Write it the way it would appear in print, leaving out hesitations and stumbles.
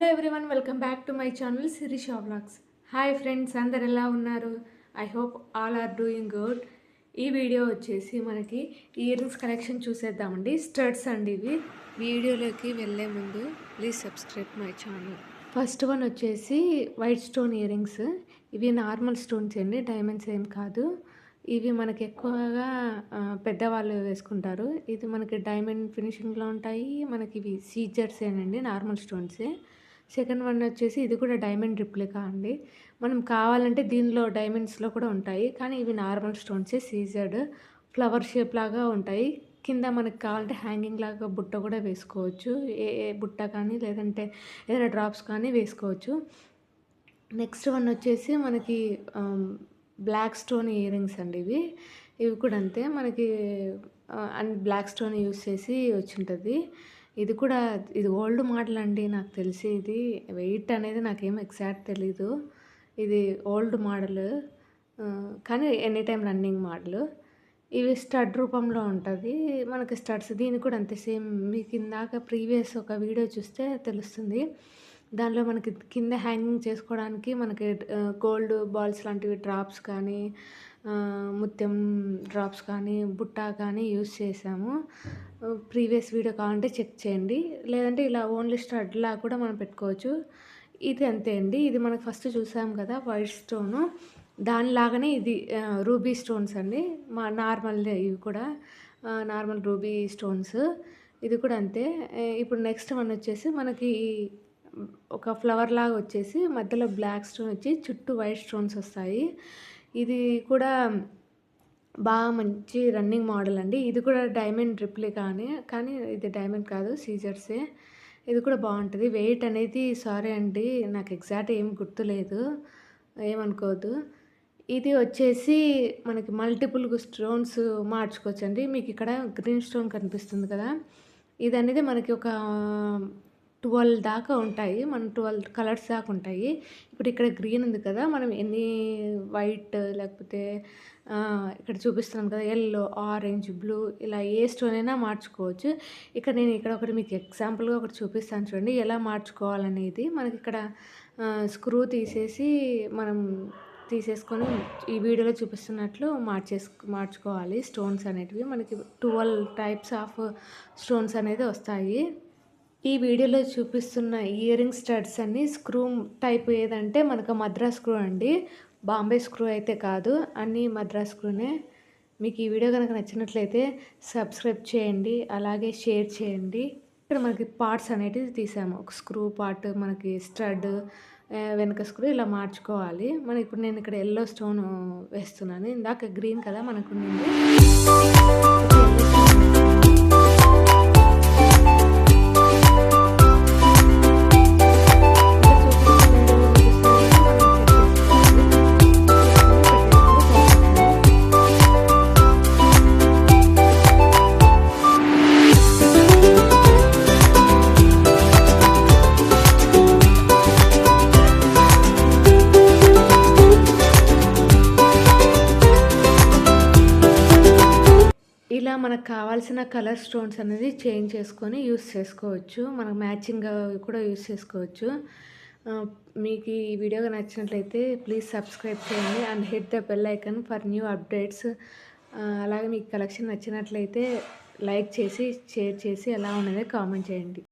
Hello everyone, welcome back to my channel Shirisha vlogs. Hi friends, అందరు ఎలా ఉన్నారు? I hope all are doing good. ఈ video వచ్చేసి మనకి ఇయర్ రింగ్స్ కలెక్షన్ చూసేద్దామండి. స్టడ్స్ అండి ఇవి. వీడియోలోకి వెళ్ళే ముందు please subscribe my channel. First one వచ్చేసి వైట్ స్టోన్ ఇయర్ రింగ్స్. ఇవి నార్మల్ స్టోన్స్ అండి, డైమండ్స్ ఏం కాదు. ఇవి మనకి ఎక్కువగా పెద్దవాళ్ళు వేసుకుంటారు. ఇది మనకి డైమండ్ ఫినిషింగ్లో ఉంటాయి. మనకి ఇవి సీజర్సేనండి, నార్మల్ స్టోన్సే. సెకండ్ వన్ వచ్చేసి ఇది కూడా డైమండ్ రిప్లికా అండి. మనం కావాలంటే దీనిలో డైమండ్స్లో కూడా ఉంటాయి, కానీ ఇవి నార్మల్ స్టోన్సే. సీజర్డ్ ఫ్లవర్ షేప్ లాగా ఉంటాయి. కింద మనకి కావాలంటే హ్యాంగింగ్ లాగా బుట్ట కూడా వేసుకోవచ్చు. ఏ బుట్ట కానీ లేదంటే ఏదైనా డ్రాప్స్ కానీ వేసుకోవచ్చు. నెక్స్ట్ వన్ వచ్చేసి మనకి బ్లాక్ స్టోన్ ఇయర్ రింగ్స్ అండి. ఇవి కూడా అంతే మనకి అండ్ బ్లాక్ స్టోన్ యూస్ చేసి వచ్చింటుంది. ఇది ఓల్డ్ మోడల్ అండి. నాకు తెలిసి ఇది వెయిట్ అనేది నాకేం ఎగ్జాక్ట్ తెలీదు. ఇది ఓల్డ్ మోడల్, కానీ ఎనీ టైం రన్నింగ్ మోడల్. ఇవి స్టడ్ రూపంలో ఉంటుంది మనకి స్టడ్స్. దీనికి కూడా అంతే సేమ్. మీకు ఇందాక ప్రీవియస్ ఒక వీడియో చూస్తే తెలుస్తుంది. దానిలో మనకి కింద హ్యాంగింగ్ చేసుకోవడానికి మనకి గోల్డ్ బాల్స్ లాంటివి డ్రాప్స్ కానీ ముత్యం డ్రాప్స్ కానీ బుట్ట కానీ యూస్ చేసాము. ప్రీవియస్ వీడియో కావాలంటే చెక్ చేయండి. లేదంటే ఇలా ఓన్లీ స్టడ్లా కూడా మనం పెట్టుకోవచ్చు. ఇది అంతే అండి. ఇది మనకు ఫస్ట్ చూసాం కదా వైట్ స్టోను, దానిలాగానే ఇది రూబీ స్టోన్స్ అండి. నార్మల్ ఇవి కూడా నార్మల్ రూబీ స్టోన్స్. ఇది కూడా అంతే. ఇప్పుడు నెక్స్ట్ వన్ వచ్చేసి మనకి ఒక ఫ్లవర్ లాగా వచ్చేసి మధ్యలో బ్లాక్ స్టోన్ వచ్చి చుట్టూ వైట్ స్టోన్స్ వస్తాయి. ఇది కూడా బాగా మంచి రన్నింగ్ మోడల్ అండి. ఇది కూడా డైమండ్ రిప్లికా కానీ ఇది డైమండ్ కాదు, సీజర్సే. ఇది కూడా బాగుంటుంది. వెయిట్ అనేది సారీ అండి, నాకు ఎగ్జాక్ట్ ఏం గుర్తులేదు, ఏమనుకోవద్దు. ఇది వచ్చేసి మనకి మల్టిపుల్ స్టోన్స్ మార్చుకోవచ్చు అండి. మీకు ఇక్కడ గ్రీన్ స్టోన్ కనిపిస్తుంది కదా, ఇది అనేది మనకి ఒక 12 దాకా ఉంటాయి. మనం 12 కలర్స్ దాకా ఉంటాయి. ఇప్పుడు ఇక్కడ గ్రీన్ ఉంది కదా, మనం ఎన్ని వైట్ లేకపోతే ఇక్కడ చూపిస్తున్నాం కదా ఎల్లో, ఆరెంజ్, బ్లూ, ఇలా ఏ స్టోన్ అయినా మార్చుకోవచ్చు. నేను ఇక్కడ ఒకటి మీకు ఎగ్జాంపుల్గా ఒకటి చూపిస్తాను చూడండి ఎలా మార్చుకోవాలనేది. మనకి ఇక్కడ స్క్రూ తీసేసుకొని ఈ వీడియోలో చూపిస్తున్నట్లు మార్చుకోవాలి. స్టోన్స్ అనేటివి మనకి 12 టైప్స్ ఆఫ్ స్టోన్స్ అనేది వస్తాయి. ఈ వీడియోలో చూపిస్తున్న ఇయర్ రింగ్ స్టడ్స్ అన్నీ స్క్రూ టైప్ ఏదంటే మనకు మద్రాస్ స్క్రూ అండి, బాంబే స్క్రూ అయితే కాదు, అన్నీ మద్రాస్ స్క్రూనే. మీకు ఈ వీడియో కనుక నచ్చినట్లయితే సబ్స్క్రైబ్ చేయండి, అలాగే షేర్ చేయండి. ఇక్కడ మనకి పార్ట్స్ అనేటివి తీసాము. ఒక స్క్రూ పార్ట్, మనకి స్టడ్, వెనక స్క్రూ ఇలా మార్చుకోవాలి. ఇప్పుడు నేను ఇక్కడ ఎల్లో స్టోన్ వేస్తున్నాను. ఇందాక గ్రీన్ కదా మనకు ఇలా మనకు కావాల్సిన కలర్ స్టోన్స్ అనేది చేంజ్ చేసుకొని యూస్ చేసుకోవచ్చు. మనకు మ్యాచింగ్గా కూడా యూస్ చేసుకోవచ్చు. మీకు ఈ వీడియో నచ్చినట్లయితే ప్లీజ్ సబ్స్క్రైబ్ చేయండి and hit the bell icon for new updates. అలాగే మీకు కలెక్షన్ నచ్చినట్లయితే లైక్ చేసి షేర్ చేసి ఎలా ఉన్నదో కామెంట్ చేయండి.